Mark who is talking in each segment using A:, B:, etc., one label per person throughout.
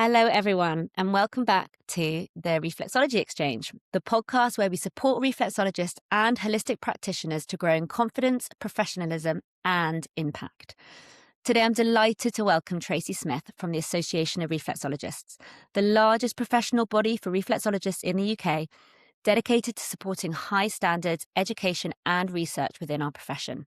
A: Hello, everyone, and welcome back to the Reflexology Exchange, the podcast where we support reflexologists and holistic practitioners to grow in confidence, professionalism, and impact. Today, I'm delighted to welcome Tracey Smith from the Association of Reflexologists, the largest professional body for reflexologists in the UK, dedicated to supporting high standards, education, and research within our profession.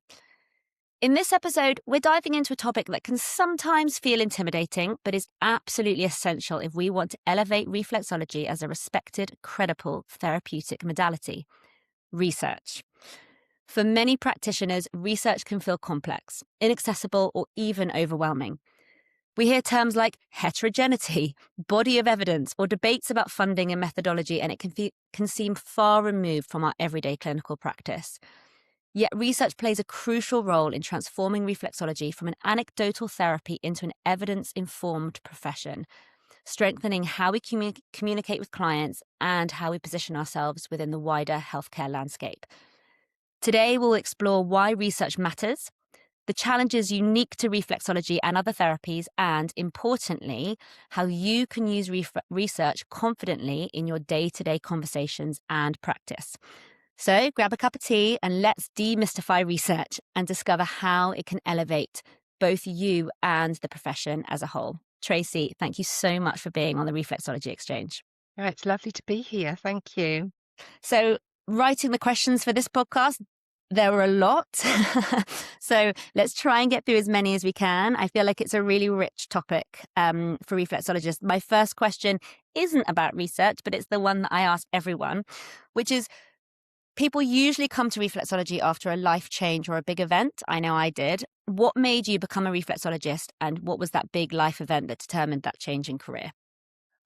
A: In this episode, we're diving into a topic that can sometimes feel intimidating, but is absolutely essential if we want to elevate reflexology as a respected, credible therapeutic modality: research. For many practitioners, research can feel complex, inaccessible, or even overwhelming. We hear terms like heterogeneity, body of evidence, or debates about funding and methodology, and it can seem far removed from our everyday clinical practice. Yet research plays a crucial role in transforming reflexology from an anecdotal therapy into an evidence-informed profession, strengthening how we communicate with clients and how we position ourselves within the wider healthcare landscape. Today, we'll explore why research matters, the challenges unique to reflexology and other therapies, and importantly, how you can use research confidently in your day-to-day conversations and practice. So grab a cup of tea and let's demystify research and discover how it can elevate both you and the profession as a whole. Tracey, thank you so much for being on the Reflexology Exchange.
B: Oh, it's lovely to be here. Thank you.
A: So writing the questions for this podcast, there were a lot. So let's try and get through as many as we can. I feel like it's a really rich topic for reflexologists. My first question isn't about research, but it's the one that I ask everyone, which is, people usually come to reflexology after a life change or a big event. I know I did. What made you become a reflexologist, and what was that big life event that determined that change in career?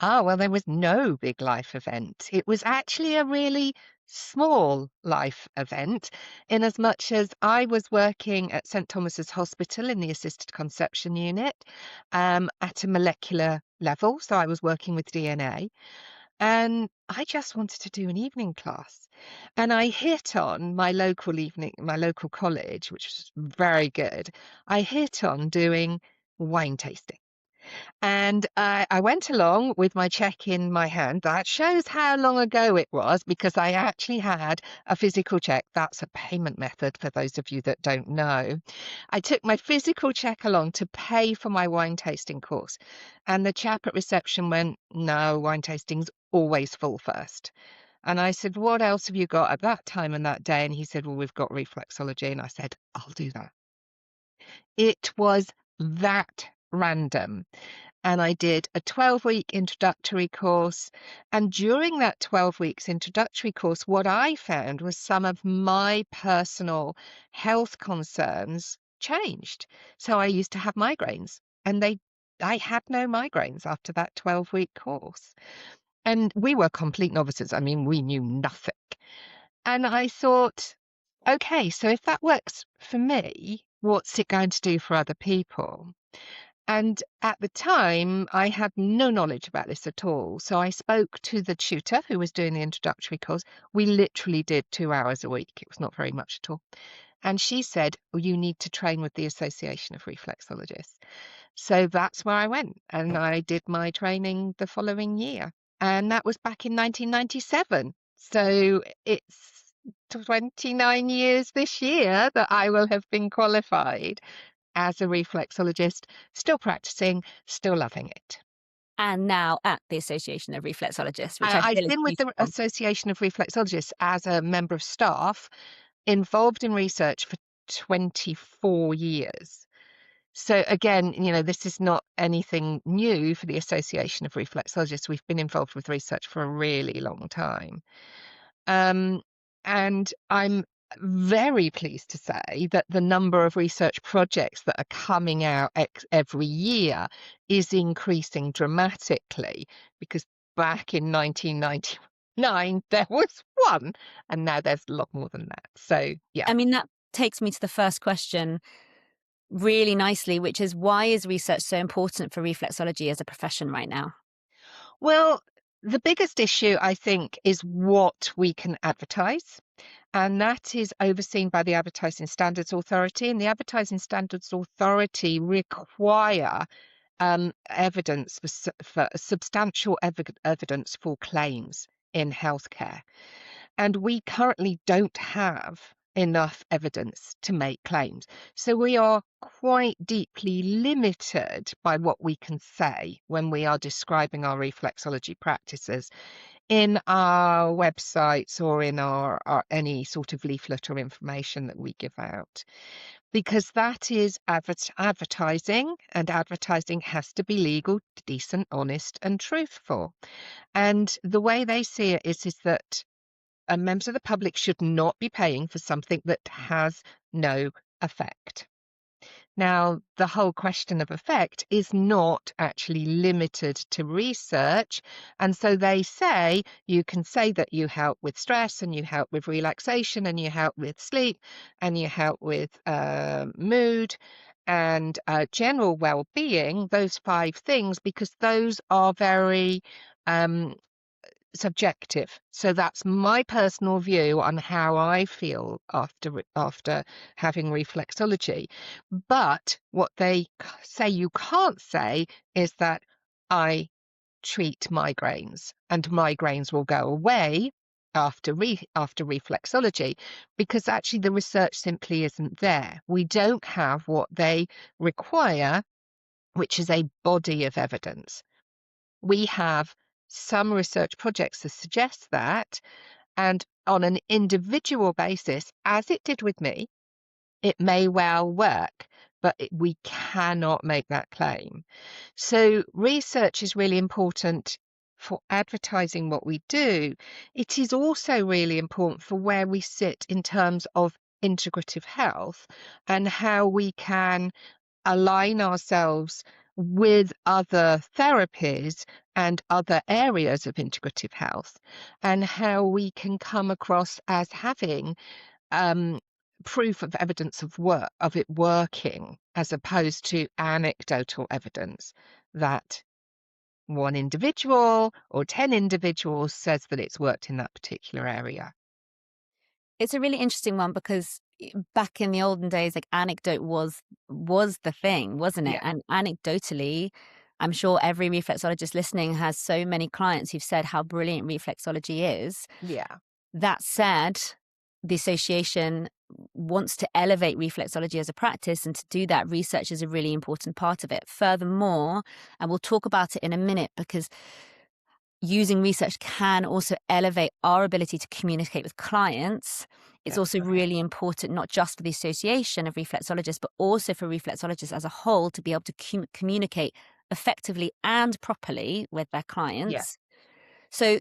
B: Well, there was no big life event. It was actually a really small life event, in as much as I was working at St Thomas's Hospital in the assisted conception unit at a molecular level. So I was working with DNA. And I just wanted to do an evening class. And I hit on my local college, which was very good. I hit on doing wine tasting. And I went along with my check in my hand. That shows how long ago it was, because I actually had a physical check. That's a payment method for those of you that don't know. I took my physical check along to pay for my wine tasting course. And the chap at reception went, "No, wine tasting's always full first." And I said, "What else have you got at that time and that day?" And he said, "Well, we've got reflexology." And I said, "I'll do that." It was that random. And I did a 12-week introductory course. And during that 12 weeks introductory course, what I found was some of my personal health concerns changed. So I used to have migraines, and I had no migraines after that 12-week course. And we were complete novices. I mean, we knew nothing. And I thought, okay, so if that works for me, what's it going to do for other people? And at the time, I had no knowledge about this at all. So I spoke to the tutor who was doing the introductory course. We literally did 2 hours a week. It was not very much at all. And she said, "Oh, you need to train with the Association of Reflexologists." So that's where I went. And I did my training the following year. And that was back in 1997. So it's 29 years this year that I will have been qualified as a reflexologist, still practicing, still loving it.
A: And now at the Association of Reflexologists, which I
B: I've
A: feel is
B: been with the
A: beautiful.
B: Association of Reflexologists as a member of staff, involved in research for 24 years. So again, this is not anything new for the Association of Reflexologists. We've been involved with research for a really long time. And I'm very pleased to say that the number of research projects that are coming out every year is increasing dramatically, because back in 1999 there was one, and now there's a lot more than that. So yeah.
A: I mean, that takes me to the first question really nicely, which is, why is research so important for reflexology as a profession right now?
B: Well, the biggest issue, I think, is what we can advertise. And that is overseen by the Advertising Standards Authority. And the Advertising Standards Authority require evidence for substantial evidence for claims in healthcare. And we currently don't have enough evidence to make claims. So we are quite deeply limited by what we can say when we are describing our reflexology practices in our websites or in our any sort of leaflet or information that we give out, because that is advertising, and advertising has to be legal, decent, honest, and truthful. And the way they see it is that members of the public should not be paying for something that has no effect. Now, the whole question of effect is not actually limited to research. And so they say you can say that you help with stress, and you help with relaxation, and you help with sleep, and you help with mood and general well-being, those 5 things, because those are very subjective. So that's my personal view on how I feel after having reflexology. But what they say you can't say is that I treat migraines and migraines will go away after reflexology, because actually the research simply isn't there. We don't have what they require, which is a body of evidence. We have some research projects that suggest that, and on an individual basis, as it did with me, it may well work, but we cannot make that claim. So research is really important for advertising what we do. It is also really important for where we sit in terms of integrative health and how we can align ourselves with other therapies and other areas of integrative health, and how we can come across as having proof of evidence of it working, as opposed to anecdotal evidence that one individual or 10 individuals says that it's worked in that particular area.
A: It's a really interesting one because back in the olden days, like anecdote was the thing, wasn't it?
B: Yeah,
A: And anecdotally, I'm sure every reflexologist listening has so many clients who've said how brilliant reflexology is.
B: yeah,
A: That said, the association wants to elevate reflexology as a practice, and to do that, research is a really important part of it. Furthermore, and we'll talk about it in a minute, because using research can also elevate our ability to communicate with clients. It's also
B: definitely.
A: really important, not just for the Association of Reflexologists, but also for reflexologists as a whole, to be able to communicate effectively and properly with their
B: Yeah.
A: clients. So,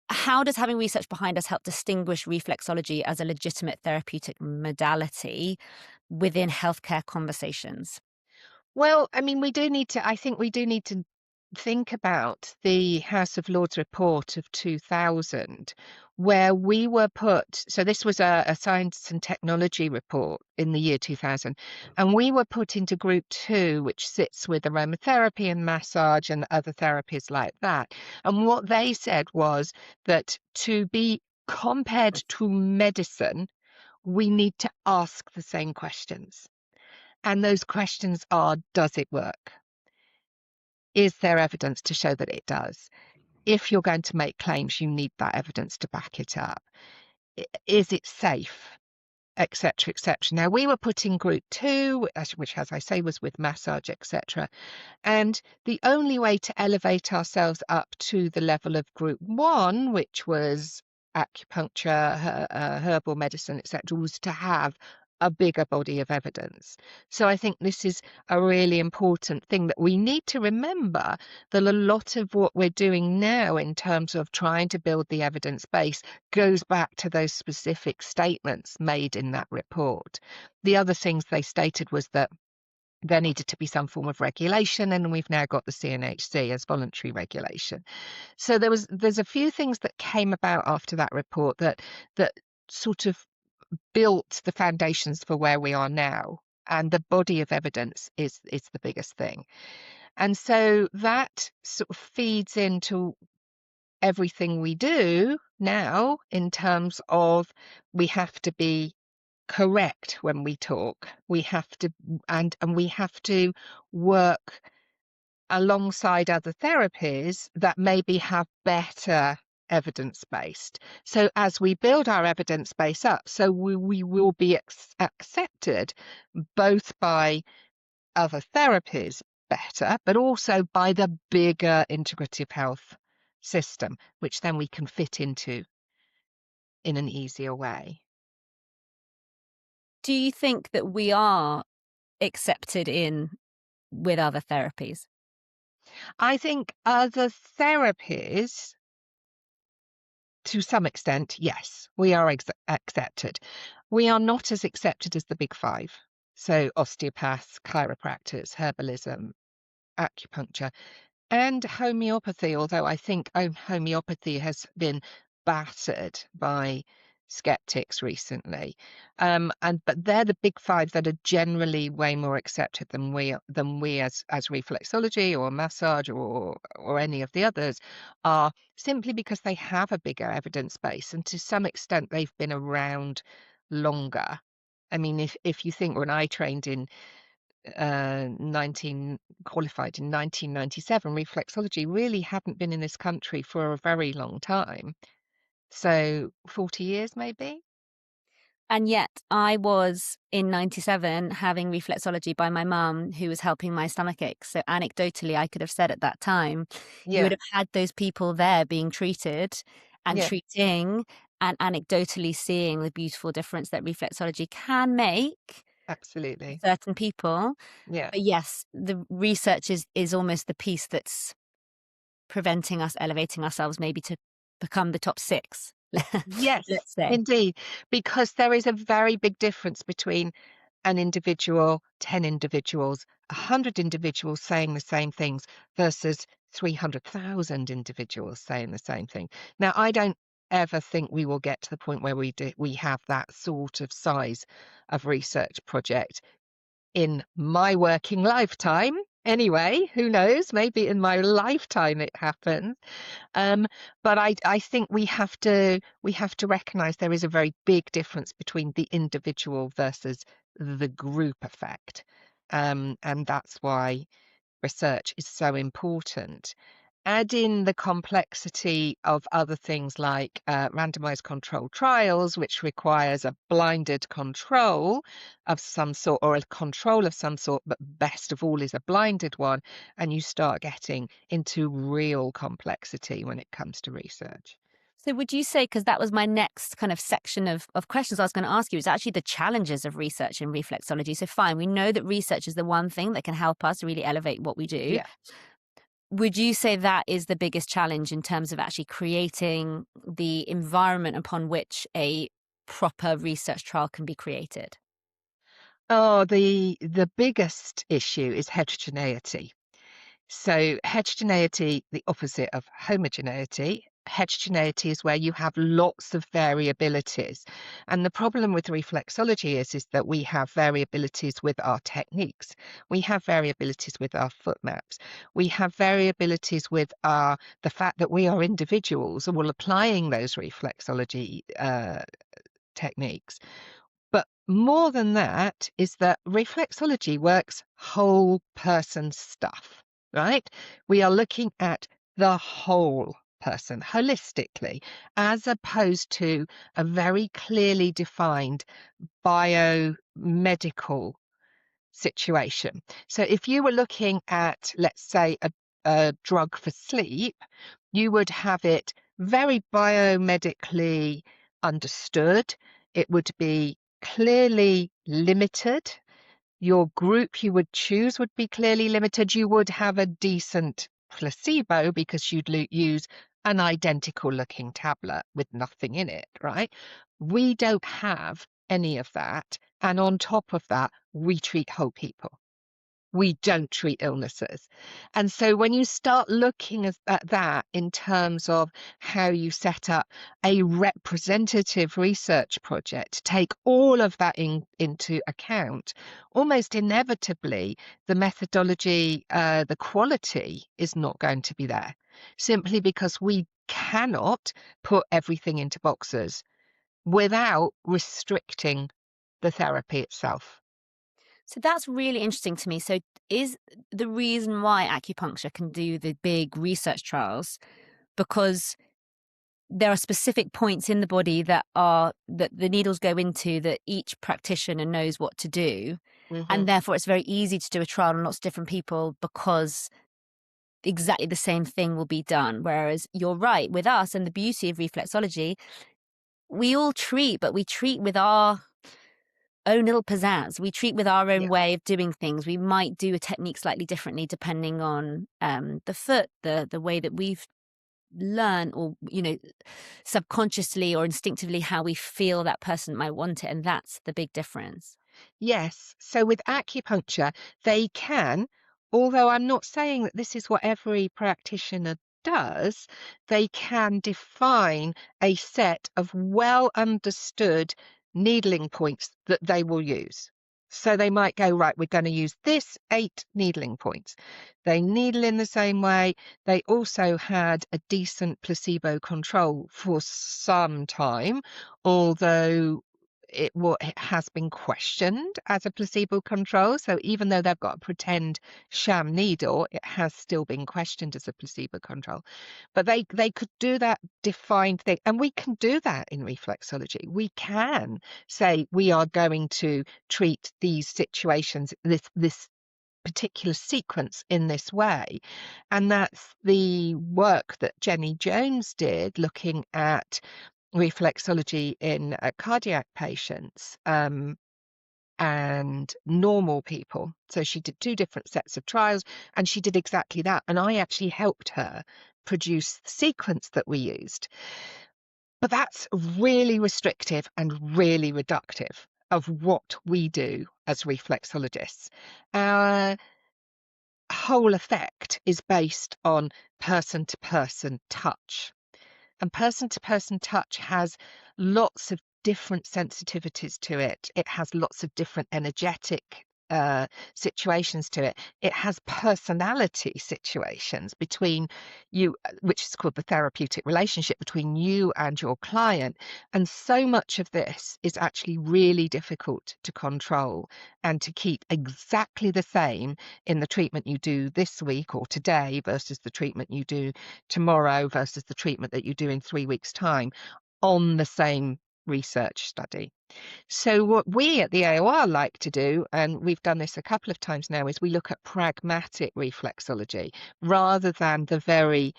A: how does having research behind us help distinguish reflexology as a legitimate therapeutic modality within healthcare conversations?
B: Well, I mean, I think we do need to think about the House of Lords report of 2000, where we were so this was a science and technology report in the year 2000, and we were put into group 2, which sits with aromatherapy and massage and other therapies like that. And what they said was that to be compared to medicine, we need to ask the same questions. And those questions are, does it work? Is there evidence to show that it does? If you're going to make claims, you need that evidence to back it up. Is it safe? Etc. etc. Now, we were put in group 2, which, as I say, was with massage, etc. And the only way to elevate ourselves up to the level of group 1, which was acupuncture, herbal medicine, etc., was to have a bigger body of evidence. So I think this is a really important thing, that we need to remember that a lot of what we're doing now in terms of trying to build the evidence base goes back to those specific statements made in that report. The other things they stated was that there needed to be some form of regulation, and we've now got the CNHC as voluntary regulation. So there's a few things that came about after that report that sort of built the foundations for where we are now, and the body of evidence is the biggest thing. And so that sort of feeds into everything we do now, in terms of we have to be correct when we talk. We have to, and we have to work alongside other therapies that maybe have better evidence-based. So as we build our evidence base up, so we will be accepted both by other therapies better, but also by the bigger integrative health system, which then we can fit into in an easier way.
A: Do you think that we are accepted in with other therapies?
B: I think other therapies, to some extent, yes, we are accepted. We are not as accepted as the big five. So osteopaths, chiropractors, herbalism, acupuncture, and homeopathy, although I think homeopathy has been battered by skeptics recently. But they're the big five that are generally way more accepted than we as reflexology or massage or any of the others are, simply because they have a bigger evidence base, and to some extent they've been around longer. I mean, if you think when I trained in 19 qualified in 1997, reflexology really hadn't been in this country for a very long time. So 40 years maybe?
A: And yet I was in 97 having reflexology by my mum who was helping my stomach aches. So anecdotally, I could have said at that time, you would
B: Yeah,
A: have had those people there being treated and
B: yeah,
A: treating and anecdotally seeing the beautiful difference that reflexology can make for
B: absolutely.
A: certain people.
B: Yeah.
A: But yes, the research is almost the piece that's preventing us elevating ourselves maybe to become the top 6,
B: Yes,
A: let's say.
B: indeed, because there is a very big difference between an individual, 10 individuals, 100 individuals saying the same things versus 300,000 individuals saying the same thing. Now, I don't ever think we will get to the point where we have that sort of size of research project in my working lifetime. Anyway, who knows? Maybe in my lifetime it happens. But I think we have to recognize there is a very big difference between the individual versus the group effect. And that's why research is so important. Add in the complexity of other things like randomized controlled trials, which requires a blinded control of some sort or a control of some sort, but best of all is a blinded one. And you start getting into real complexity when it comes to research.
A: So would you say, because that was my next kind of section of questions I was going to ask you, is actually the challenges of research in reflexology. So fine, we know that research is the one thing that can help us really elevate what we do.
B: Yeah.
A: Would you say that is the biggest challenge in terms of actually creating the environment upon which a proper research trial can be created?
B: Oh, the biggest issue is heterogeneity. So heterogeneity, the opposite of homogeneity. Heterogeneity is where you have lots of variabilities. And the problem with reflexology is that we have variabilities with our techniques. We have variabilities with our foot maps. We have variabilities with the fact that we are individuals and we're applying those reflexology techniques. But more than that is that reflexology works whole person stuff, right? We are looking at the whole person holistically, as opposed to a very clearly defined biomedical situation. So if you were looking at, let's say, a drug for sleep, you would have it very biomedically understood. It would be clearly limited. Your group you would choose would be clearly limited. You would have a decent placebo because you'd use an identical looking tablet with nothing in it, right? We don't have any of that. And on top of that, we treat whole people. We don't treat illnesses. And so when you start looking at that in terms of how you set up a representative research project, to take all of that into account, almost inevitably, the methodology, the quality is not going to be there, simply because we cannot put everything into boxes without restricting the therapy itself.
A: So that's really interesting to me. So is the reason why acupuncture can do the big research trials because there are specific points in the body that the needles go into that each practitioner knows what to do.
B: Hmm.
A: And therefore it's very easy to do a trial on lots of different people because exactly the same thing will be done. Whereas you're right, with us and the beauty of reflexology, we all treat, but we treat with our own little pizzazz. We treat with our own
B: Yeah.
A: way of doing things. We might do a technique slightly differently depending on the foot, the way that we've learned, or subconsciously or instinctively how we feel that person might want it, and that's the big difference.
B: Yes. So with acupuncture, they can, although I'm not saying that this is what every practitioner does, they can define a set of well understood needling points that they will use. So they might go, right, we're going to use this 8 needling points. They needle in the same way. They also had a decent placebo control for some time, although it has been questioned as a placebo control. So even though they've got a pretend sham needle, it has still been questioned as a placebo control. But they could do that defined thing, and we can do that in reflexology. We can say we are going to treat these situations, this particular sequence in this way. And that's the work that Jenny Jones did looking at reflexology in cardiac patients and normal people. So she did 2 different sets of trials and she did exactly that. And I actually helped her produce the sequence that we used. But that's really restrictive and really reductive of what we do as reflexologists. Our whole effect is based on person to person touch. And person to person touch has lots of different sensitivities to it. It has lots of different energetic situations to it. It has personality situations between you, which is called the therapeutic relationship between you and your client. And so much of this is actually really difficult to control and to keep exactly the same in the treatment you do this week or today versus the treatment you do tomorrow versus the treatment that you do in 3 weeks' time on the same research study. So what we at the AOR like to do, and we've done this a couple of times now, is we look at pragmatic reflexology rather than the very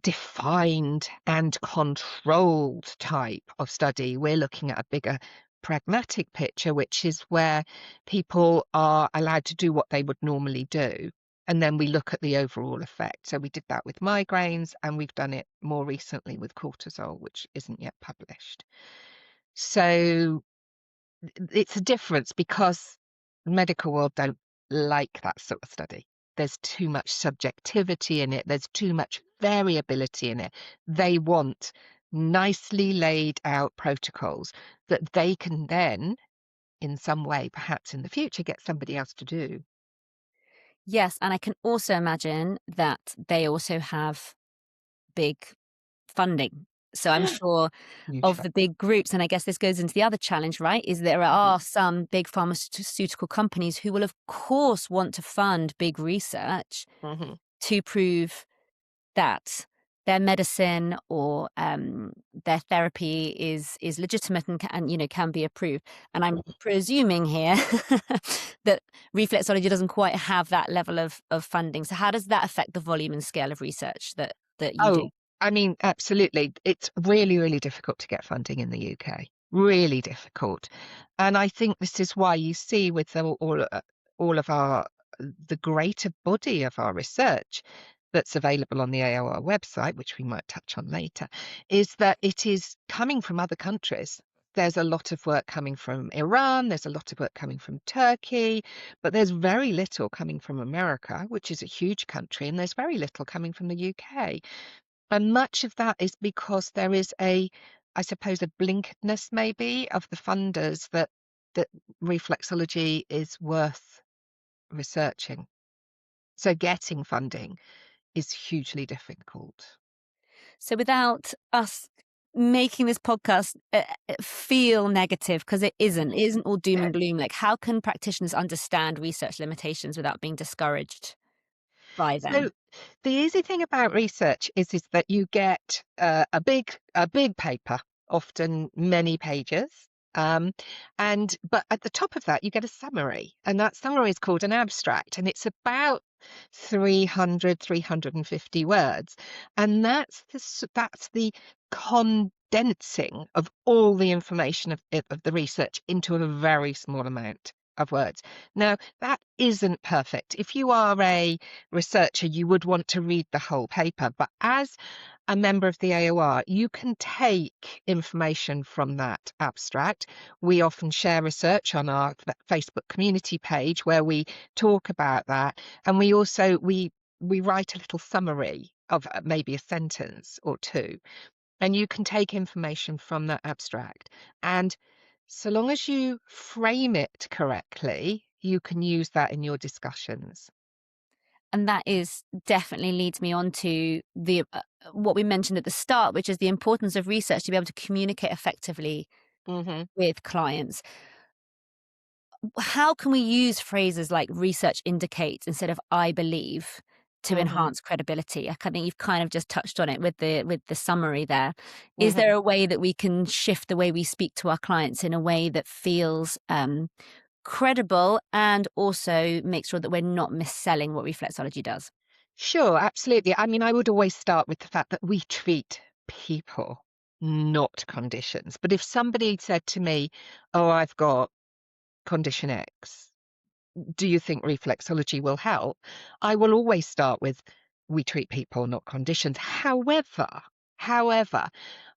B: defined and controlled type of study. We're looking at a bigger pragmatic picture, which is where people are allowed to do what they would normally do. And then we look at the overall effect. So we did that with migraines, and we've done it more recently with cortisol, which isn't yet published. So it's a difference because the medical world don't like that sort of study. There's too much subjectivity in it. There's too much variability in it. They want nicely laid out protocols that they can then, in some way, perhaps in the future, get somebody else to do.
A: Yes, and I can also imagine that they also have big funding. So I'm sure
B: Huge
A: of
B: fun.
A: the big groups, and I guess this goes into the other challenge, right? Is there
B: Mhm,
A: are some big pharmaceutical companies who will, of course, want to fund big research
B: mhm,
A: to prove that their medicine or their therapy is legitimate and can be approved. And I'm
B: mhm.
A: presuming here that reflexology doesn't quite have that level of funding. So how does that affect the volume and scale of research that you do?
B: Oh, I mean, absolutely. It's really, really difficult to get funding in the UK. Really difficult. And I think this is why you see with all of our the greater body of our research that's available on the AOR website, which we might touch on later, is that it is coming from other countries. There's a lot of work coming from Iran, there's a lot of work coming from Turkey, but there's very little coming from America, which is a huge country, and there's very little coming from the UK. And much of that is because there is I suppose, a blinkedness maybe of the funders that reflexology is worth researching. So getting funding is hugely difficult.
A: So without us making this podcast feel negative, because it isn't. It isn't all doom and gloom. Like, how can practitioners understand research limitations without being discouraged by
B: So
A: them?
B: the easy thing about research is that you get a big paper, often many pages. Um, but at the top of that, you get a summary, and that summary is called an abstract, and it's about 350 words. And that's the condensing of all the information of the research into a very small amount of words. Now, that isn't perfect. If you are a researcher, you would want to read the whole paper. But as a member of the AOR, you can take information from that abstract. We often share research on our Facebook community page where we talk about that, and we write a little summary of maybe a sentence or two, and you can take information from that abstract. And so long as you frame it correctly, you can use that in your discussions.
A: And that is definitely leads me on to the what we mentioned at the start, which is the importance of research to be able to communicate effectively
B: Hmm.
A: with clients. How can we use phrases like research indicates instead of I believe to
B: Hmm.
A: enhance credibility? I think you've kind of just touched on it with the summary there. Is
B: Hmm.
A: there a way that we can shift the way we speak to our clients in a way that feels credible and also make sure that we're not misselling what reflexology does?
B: Sure, absolutely. I mean, I would always start with the fact that we treat people, not conditions. But if somebody said to me, "Oh, I've got condition X, do you think reflexology will help?" I will always start with, "We treat people, not conditions." However,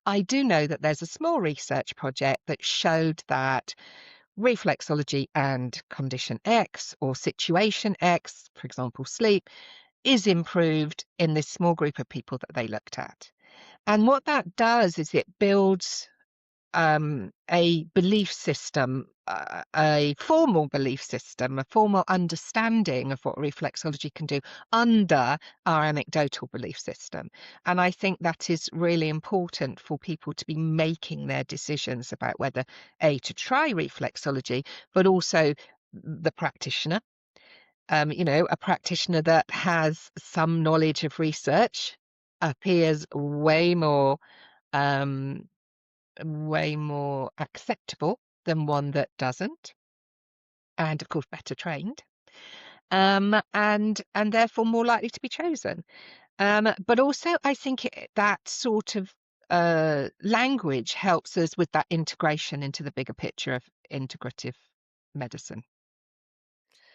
B: I do know that there's a small research project that showed that reflexology and condition X or situation X, for example, sleep, is improved in this small group of people that they looked at. And what that does is it builds a belief system, a formal belief system, a formal understanding of what reflexology can do under our anecdotal belief system. And I think that is really important for people to be making their decisions about whether A, to try reflexology, but also the practitioner. A practitioner that has some knowledge of research appears um, way more acceptable than one that doesn't, and of course better trained, and therefore more likely to be chosen. But also, I think that sort of language helps us with that integration into the bigger picture of integrative medicine.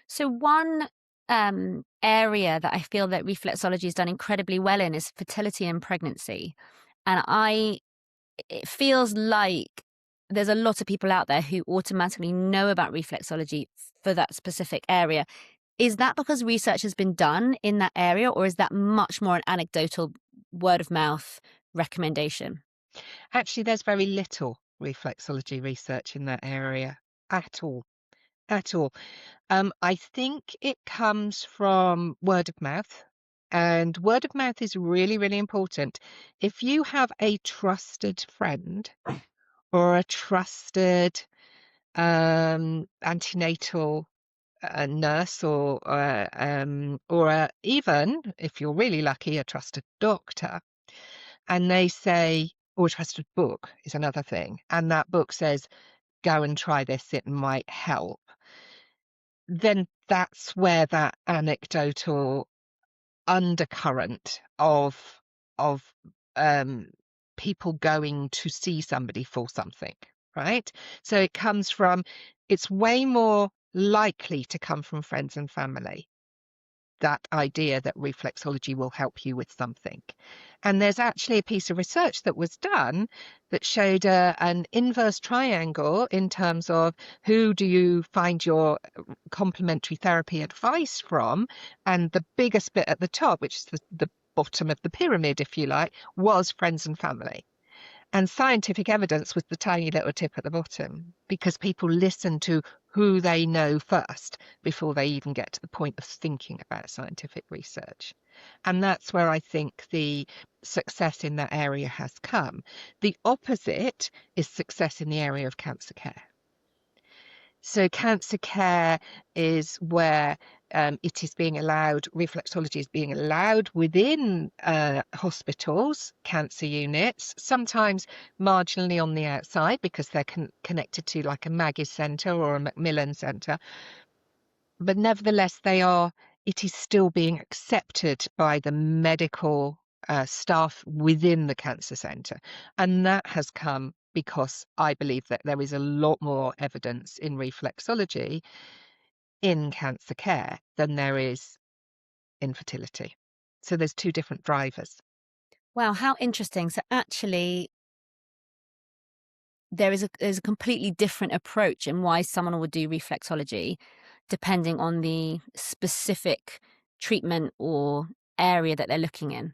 A: So one area that I feel that reflexology has done incredibly well in is fertility and pregnancy. And it feels like there's a lot of people out there who automatically know about reflexology for that specific area. Is that because research has been done in that area, or is that much more an anecdotal word of mouth recommendation?
B: Actually, there's very little reflexology research in that area at all. At all. I think it comes from word of mouth, and word of mouth is really, really important. If you have a trusted friend or a trusted antenatal nurse, or even, if you're really lucky, a trusted doctor, and they say, or a trusted book is another thing, and that book says, "Go and try this, it might help," then that's where that anecdotal undercurrent of um, people going to see somebody for something, right? So it's way more likely to come from friends and family, that idea that reflexology will help you with something. And there's actually a piece of research that was done that showed an inverse triangle in terms of who do you find your complementary therapy advice from. And the biggest bit at the top, which is the bottom of the pyramid, if you like, was friends and family. And scientific evidence was the tiny little tip at the bottom, because people listen to who they know first before they even get to the point of thinking about scientific research. And that's where I think the success in that area has come. The opposite is success in the area of cancer care. So cancer care is where it is being allowed, reflexology is being allowed within hospitals, cancer units, sometimes marginally on the outside because they're connected to like a Maggie's Centre or a Macmillan Centre. But nevertheless, it is still being accepted by the medical staff within the cancer centre. And that has come because I believe that there is a lot more evidence in reflexology in cancer care than there is in fertility. So there's two different drivers.
A: Wow, how interesting. So actually, there's a completely different approach in why someone would do reflexology, depending on the specific treatment or area that they're looking in.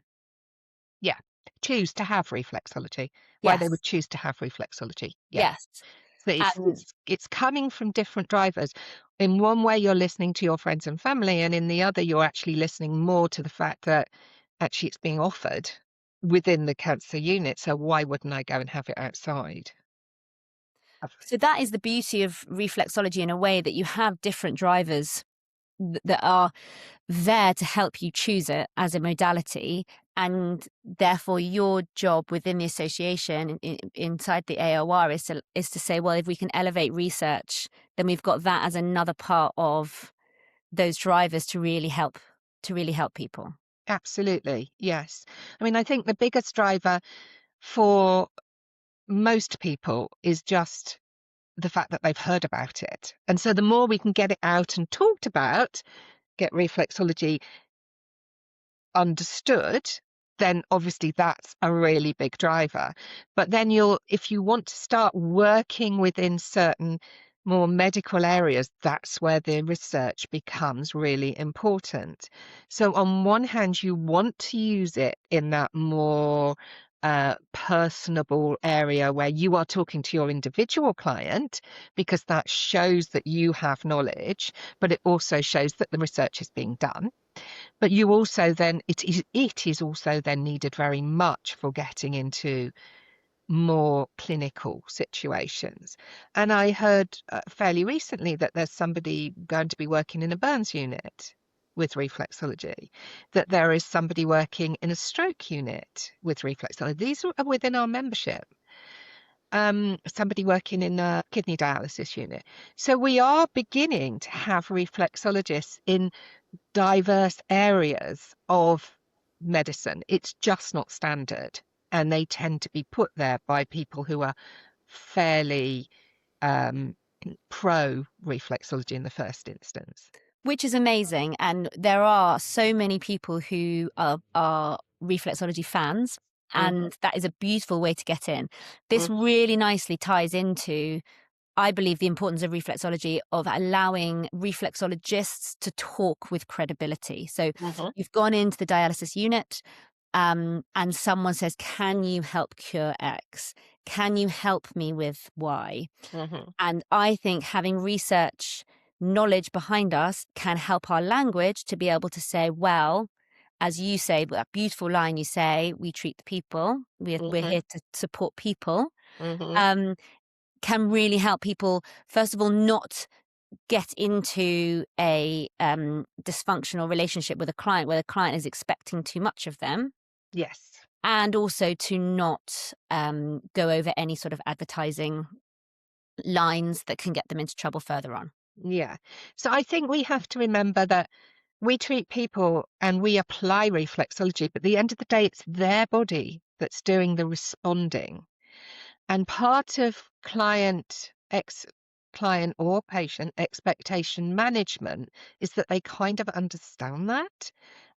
B: Yeah. Choose to have reflexology. Why they
A: Yes,
B: would choose to have reflexology. Yeah.
A: yes.
B: So
A: And
B: it's coming from different drivers. In one way, you're listening to your friends and family, and in the other, you're actually listening more to the fact that actually it's being offered within the cancer unit. So why wouldn't I go and have it outside?
A: so that is the beauty of reflexology in a way, that you have different drivers that are there to help you choose it as a modality. And therefore, your job within the association inside the AOR is to say, well, if we can elevate research, then we've got that as another part of those drivers to really help people.
B: Absolutely, yes. I mean, I think the biggest driver for most people is just the fact that they've heard about it. And so the more we can get it out and talked about, get reflexology understood, then obviously that's a really big driver. But then if you want to start working within certain more medical areas, that's where the research becomes really important. So on one hand, you want to use it in that more personable area where you are talking to your individual client, because that shows that you have knowledge, but it also shows that the research is being done. But you also then it is also then needed very much for getting into more clinical situations. And I heard fairly recently that there's somebody going to be working in a burns unit with reflexology, that there is somebody working in a stroke unit with reflexology. These are within our membership. Somebody working in a kidney dialysis unit. So we are beginning to have reflexologists in diverse areas of medicine. It's just not standard. And they tend to be put there by people who are fairly pro reflexology in the first instance.
A: Which is amazing. And there are so many people who are reflexology fans,
B: Hmm.
A: and that is a beautiful way to get in. This
B: Hmm.
A: really nicely ties into, I believe, the importance of reflexology, of allowing reflexologists to talk with credibility. So
B: Hmm.
A: you've gone into the dialysis unit, and someone says, can you help cure X? Can you help me with Y?
B: Hmm.
A: And I think having research knowledge behind us can help our language to be able to say, well, as you say, that beautiful line you say, we treat the people, we're
B: Hmm.
A: here to support people,
B: Hmm.
A: um, can really help people, first of all, not get into a dysfunctional relationship with a client where the client is expecting too much of them,
B: Yes.
A: and also to not go over any sort of advertising lines that can get them into trouble further on.
B: Yeah. So I think we have to remember that we treat people and we apply reflexology, but at the end of the day, it's their body that's doing the responding. And part of client or patient expectation management is that they kind of understand that.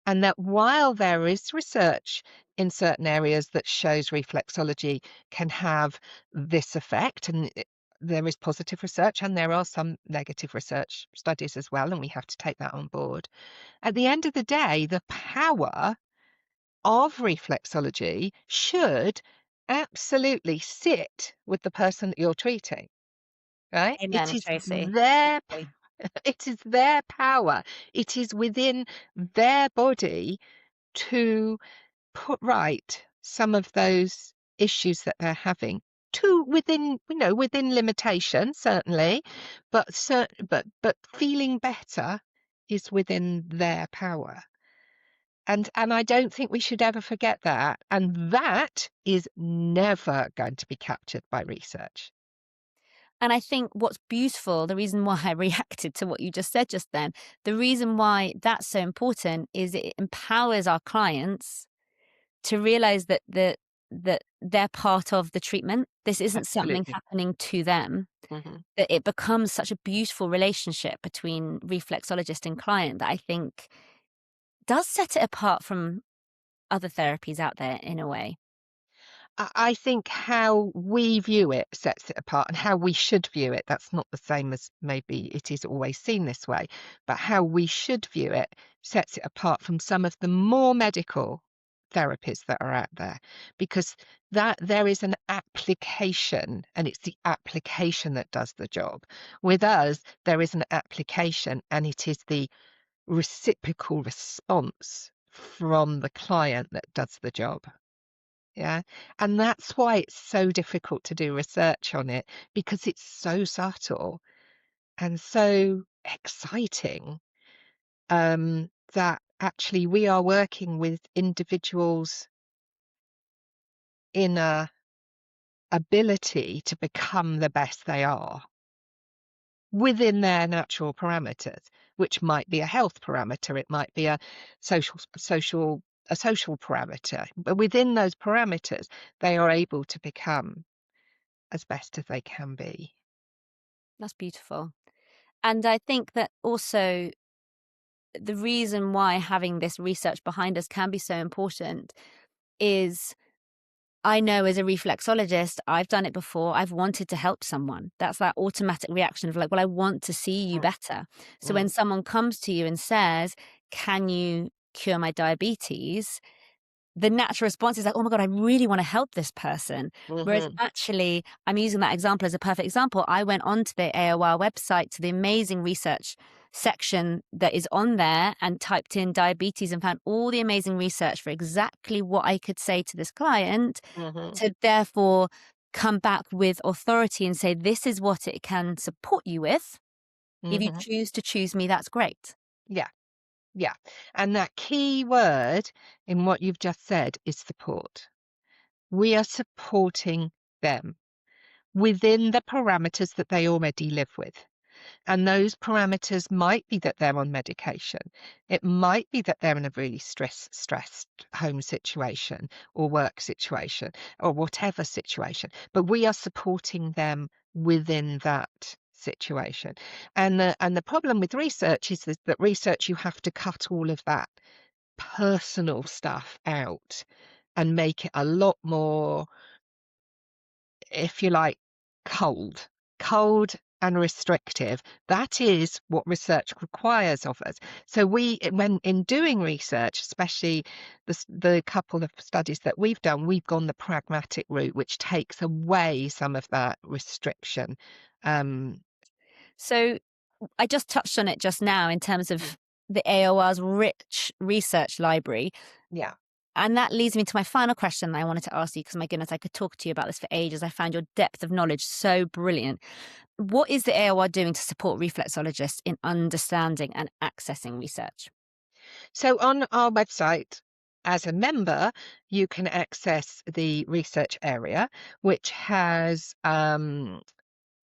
B: And that while there is research in certain areas that shows reflexology can have this effect, and there is positive research and there are some negative research studies as well, and we have to take that on board. At the end of the day, the power of reflexology should absolutely sit with the person that you're treating, right? It
A: Amen,
B: is
A: Tracy.
B: their
A: Absolutely.
B: it is their power. It is within their body to put right some of those issues that they're having to within limitation, certainly, but feeling better is within their power. And I don't think we should ever forget that. And that is never going to be captured by research.
A: And I think what's beautiful, the reason why I reacted to what you just said just then, the reason why that's so important is it empowers our clients to realize that they're part of the treatment. This isn't something
B: Absolutely.
A: happening to them.
B: Hmm.
A: That it becomes such a beautiful relationship between reflexologist and client that I think does set it apart from other therapies out there in a way.
B: I think how we view it sets it apart, and how we should view it. That's not the same as maybe it is always seen this way, but how we should view it sets it apart from some of the more medical therapies that are out there, because that there is an application, and it's the application that does the job. With us, there is an application, and it is the reciprocal response from the client that does the job. Yeah. And that's why it's so difficult to do research on it, because it's so subtle and so exciting, that actually we are working with individuals' inner ability to become the best they are within their natural parameters, which might be a health parameter, it might be a social parameter. But within those parameters, they are able to become as best as they can be.
A: That's beautiful. And I think that also the reason why having this research behind us can be so important is I know as a reflexologist, I've done it before. I've wanted to help someone. That's that automatic reaction of like, well, I want to see you
B: Mm,
A: better. So when
B: mm,
A: someone comes to you and says, can you cure my diabetes? The natural response is like, oh my God, I really want to help this person. Whereas
B: mhm,
A: actually, I'm using that example as a perfect example. I went onto the AOR website to the amazing research section that is on there and typed in diabetes and found all the amazing research for exactly what I could say to this client
B: mhm,
A: to therefore come back with authority and say, this is what it can support you with. If you
B: mhm.
A: choose to choose me, that's great.
B: Yeah, yeah. And that key word in what you've just said is support. We are supporting them within the parameters that they already live with. And those parameters might be that they're on medication. It might be that they're in a really stressed home situation or work situation or whatever situation. But we are supporting them within that situation. And the problem with research is that research, you have to cut all of that personal stuff out and make it a lot more, if you like, cold, cold and restrictive. That is what research requires of us. So when in doing research, especially the couple of studies that we've done, we've gone the pragmatic route, which takes away some of that restriction. Um,
A: So I just touched on it just now in terms
B: mm,
A: of the AOR's rich research library.
B: yeah.
A: And that leads me to my final question that I wanted to ask you, because my goodness, I could talk to you about this for ages. I found your depth of knowledge so brilliant. What is the AOR doing to support reflexologists in understanding and accessing research?
B: So on our website, as a member, you can access the research area, which has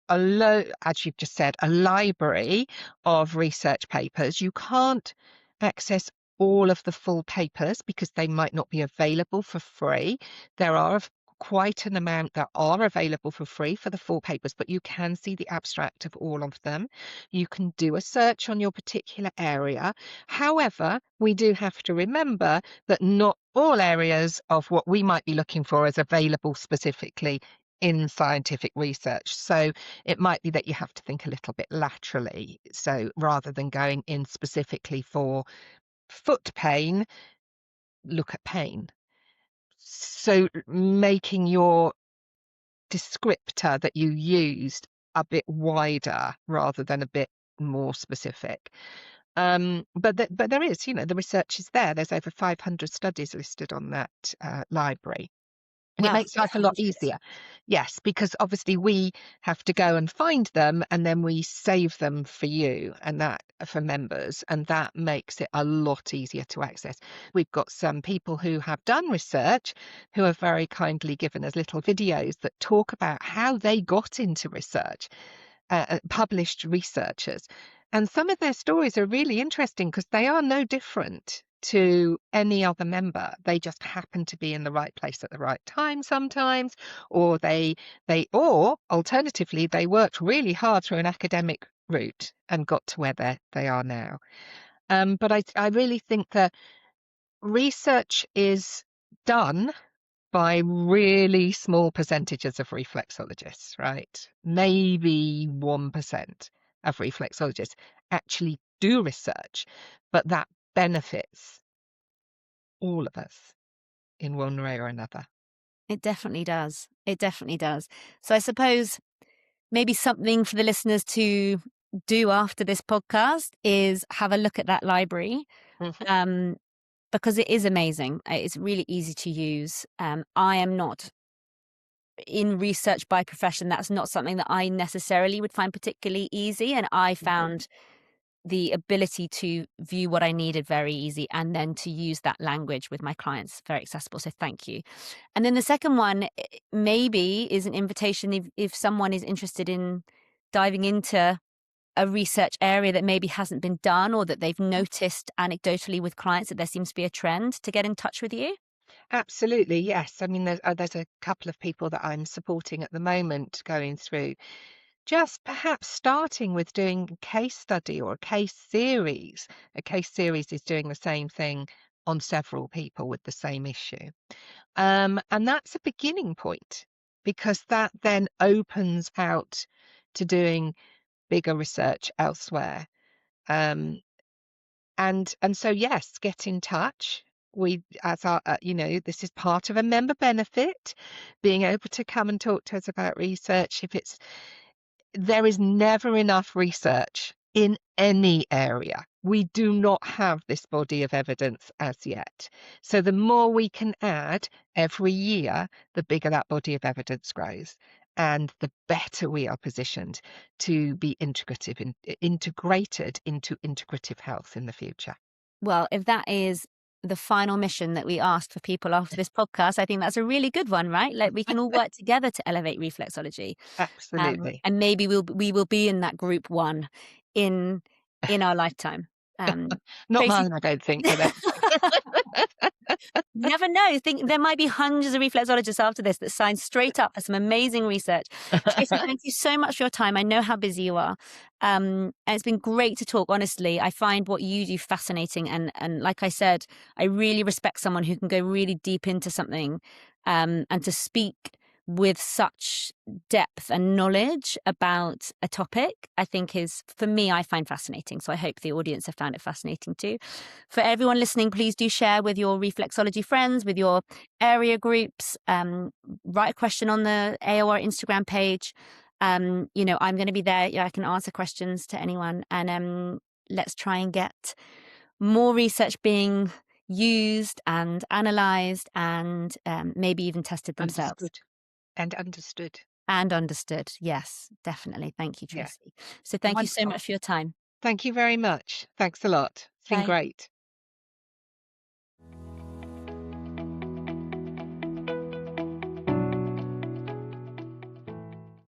B: as you've just said, a library of research papers. You can't access all of the full papers because they might not be available for free. There are quite an amount that are available for free for the full papers, but you can see the abstract of all of them. You can do a search on your particular area. However, we do have to remember that not all areas of what we might be looking for is available specifically in scientific research. So it might be that you have to think a little bit laterally. So rather than going in specifically for foot pain, look at pain. So making your descriptor that you used a bit wider rather than a bit more specific. But there is, the research is there. There's over 500 studies listed on that library. And it
A: Wow,
B: makes life a lot
A: 500.
B: easier. Yes, because obviously we have to go and find them and then we save them for you and that for members, and that makes it a lot easier to access. We've got some people who have done research who have very kindly given us little videos that talk about how they got into research, published researchers. And some of their stories are really interesting because they are no different to any other member. They just happen to be in the right place at the right time sometimes, or or alternatively, they worked really hard through an academic route and got to where they are now. But I really think that research is done by really small percentages of reflexologists, right? Maybe 1% of reflexologists actually do research, but that benefits all of us in one way or another.
A: It definitely does. It definitely does. So I suppose maybe something for the listeners to do after this podcast is have a look at that library,
B: Mhm.
A: um, because it is amazing. It's really easy to use. I am not in research by profession. That's not something that I necessarily would find particularly easy. And I
B: Mhm.
A: found the ability to view what I needed very easy and then to use that language with my clients very accessible. So thank you. And then the second one maybe is an invitation if someone is interested in diving into a research area that maybe hasn't been done or that they've noticed anecdotally with clients that there seems to be a trend to get in touch with you.
B: Absolutely, yes. I mean, there's a couple of people that I'm supporting at the moment going through just perhaps starting with doing a case study or a case series. A case series is doing the same thing on several people with the same issue. And that's a beginning point because that then opens out to doing bigger research elsewhere. Um, and so, yes, get in touch. We, as our, this is part of a member benefit, being able to come and talk to us about research. There is never enough research in any area. We do not have this body of evidence as yet. So the more we can add every year, the bigger that body of evidence grows. And the better we are positioned to be integrated into integrative health in the future.
A: Well, if that is the final mission that we asked for people after this podcast, I think that's a really good one, right? Like we can all work together to elevate reflexology.
B: Absolutely.
A: And maybe we will be in that group one in in our lifetime.
B: Not
A: Tracey,
B: mine, I don't think, but
A: never know. Think there might be hundreds of reflexologists after this that sign straight up for some amazing research. Tracey, thank you so much for your time. I know how busy you are. And it's been great to talk. Honestly, I find what you do fascinating. And like I said, I really respect someone who can go really deep into something and to speak with such depth and knowledge about a topic, I think is, for me, I find fascinating. So I hope the audience have found it fascinating too. For everyone listening, please do share with your reflexology friends, with your area groups. Write a question on the AOR Instagram page. I'm going to be there. Yeah, I can answer questions to anyone. And let's try and get more research being used and analysed and maybe even tested themselves.
B: understood and understood.
A: And understood. Yes, definitely. Thank you,
B: Yeah.
A: Tracey. So thank you so
B: Wonderful.
A: much for your time.
B: Thank you very much. Thanks a lot. It's been
A: Bye.
B: great.